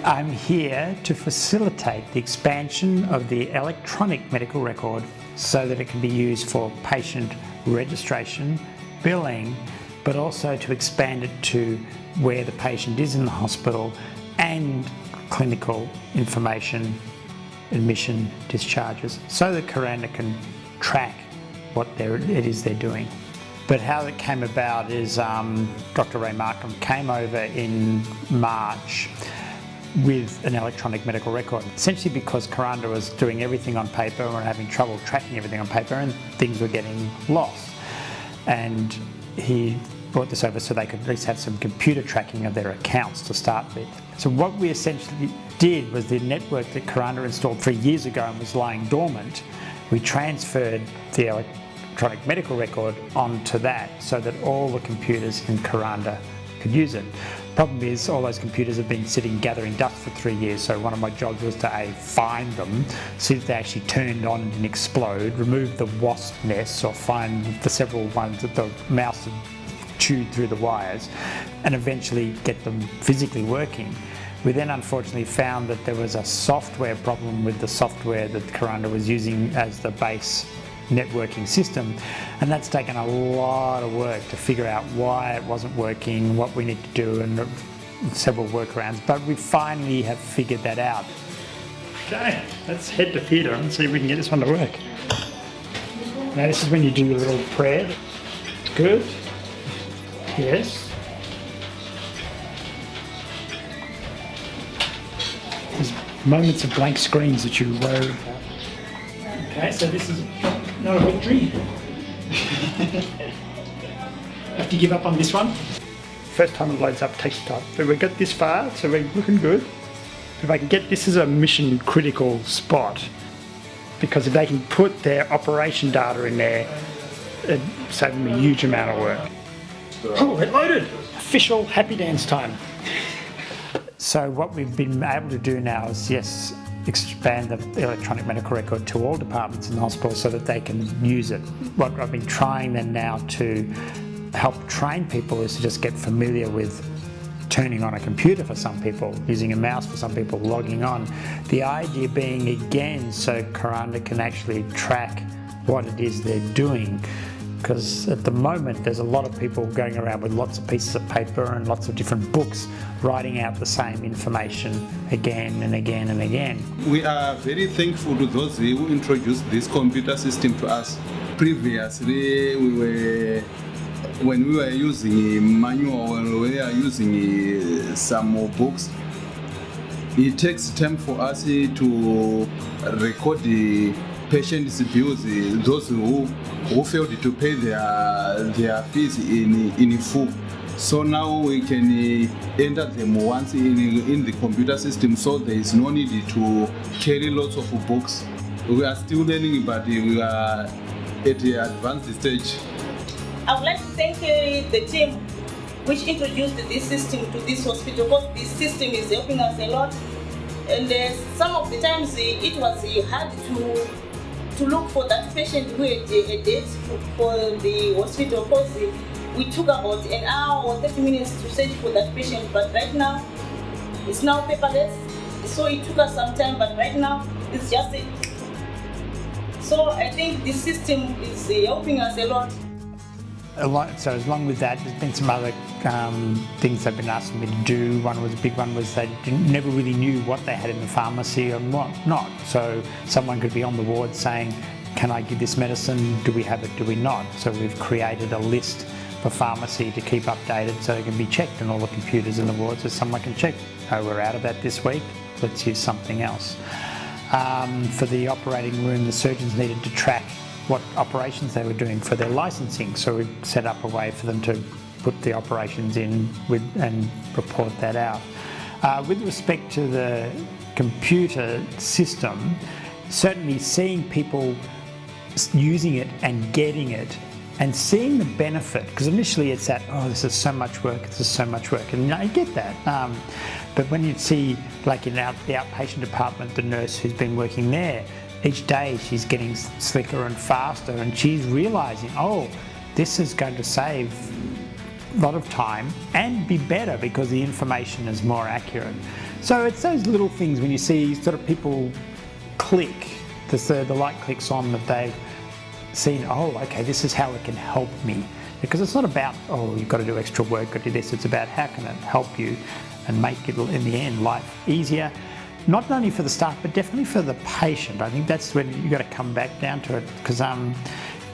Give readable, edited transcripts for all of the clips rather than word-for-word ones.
I'm here to facilitate the expansion of the electronic medical record so that it can be used for patient registration, billing, but also to expand it to where the patient is in the hospital and clinical information, admission, discharges, so that Karanda can track what it is they're doing. But how it came about is Dr. Ray Markham came over in March with an electronic medical record, essentially because Karanda was doing everything on paper and having trouble tracking everything on paper and things were getting lost. And he brought this over so they could at least have some computer tracking of their accounts to start with. So what we essentially did was the network that Karanda installed 3 years ago and was lying dormant, we transferred the electronic medical record onto that so that all the computers in Karanda could use it. Problem is, all those computers have been sitting gathering dust for 3 years, so one of my jobs was to find them, see if they actually turned on and didn't explode, remove the wasp nests or find the several ones that the mouse had chewed through the wires, and eventually get them physically working. We then unfortunately found that there was a software problem with the software that Karanda was using as the base networking system, and that's taken a lot of work to figure out why it wasn't working, what we need to do, and several workarounds, but we finally have figured that out. Okay, let's head to theatre and see if we can get this one to work. Now this is when you do your little prayer. Good. Yes. There's moments of blank screens that you worry about. Okay, so this is not a victory. Have to give up on this one. First time it loads up takes time. But we got this far, so we're looking good. If I can get this is a mission critical spot, because if they can put their operation data in there, it'd save them a huge amount of work. Oh, it loaded! Official happy dance time. So what we've been able to do now is, yes, expand the electronic medical record to all departments in the hospital so that they can use it. What I've been trying then now to help train people is to just get familiar with turning on a computer for some people, using a mouse for some people, logging on. The idea being, again, so Karanda can actually track what it is they're doing. Because at the moment there's a lot of people going around with lots of pieces of paper and lots of different books writing out the same information again and again and again. We are very thankful to those who introduced this computer system to us. Previously, when we were using manual, when we were using some more books, it takes time for us to record the patients' bills, those who failed to pay their fees in full. So now we can enter them once in the computer system, so there is no need to carry lots of books. We are still learning, but we are at the advanced stage. I would like to thank the team which introduced this system to this hospital, because this system is helping us a lot. And some of the times it was hard to look for that patient who had a date for the hospital, because we took about an hour or 30 minutes to search for that patient, but right now it's now paperless, so it took us some time, but right now it's just it. So I think this system is helping us a lot. So along with that, there's been some other things they've been asking me to do. A big one was they never really knew what they had in the pharmacy and what not. So someone could be on the ward saying, can I give this medicine? Do we have it? Do we not? So we've created a list for pharmacy to keep updated so it can be checked in all the computers in the ward so someone can check, oh, we're out of that this week, let's use something else. For the operating room, the surgeons needed to track what operations they were doing for their licensing, so we set up a way for them to put the operations in and report that out. With respect to the computer system, certainly seeing people using it and getting it and seeing the benefit, because initially it's that, oh, this is so much work, and I get that. But when you see, like in the outpatient department, the nurse who's been working there, each day she's getting slicker and faster, and she's realising, oh, this is going to save lot of time and be better because the information is more accurate. So it's those little things when you see sort of people click, the light clicks on that they've seen, oh, okay, this is how it can help me. Because it's not about, oh, you've got to do extra work, got to do this. It's about how can it help you and make it, in the end, life easier. Not only for the staff, but definitely for the patient. I think that's when you've got to come back down to it. Because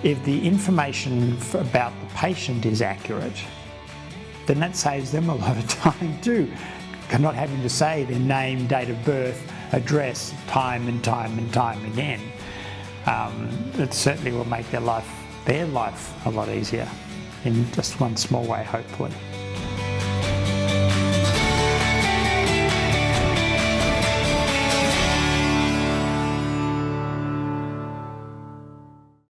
if the information about the patient is accurate, then that saves them a lot of time too. Not having to say their name, date of birth, address, time and time and time again. It certainly will make their life a lot easier in just one small way, hopefully.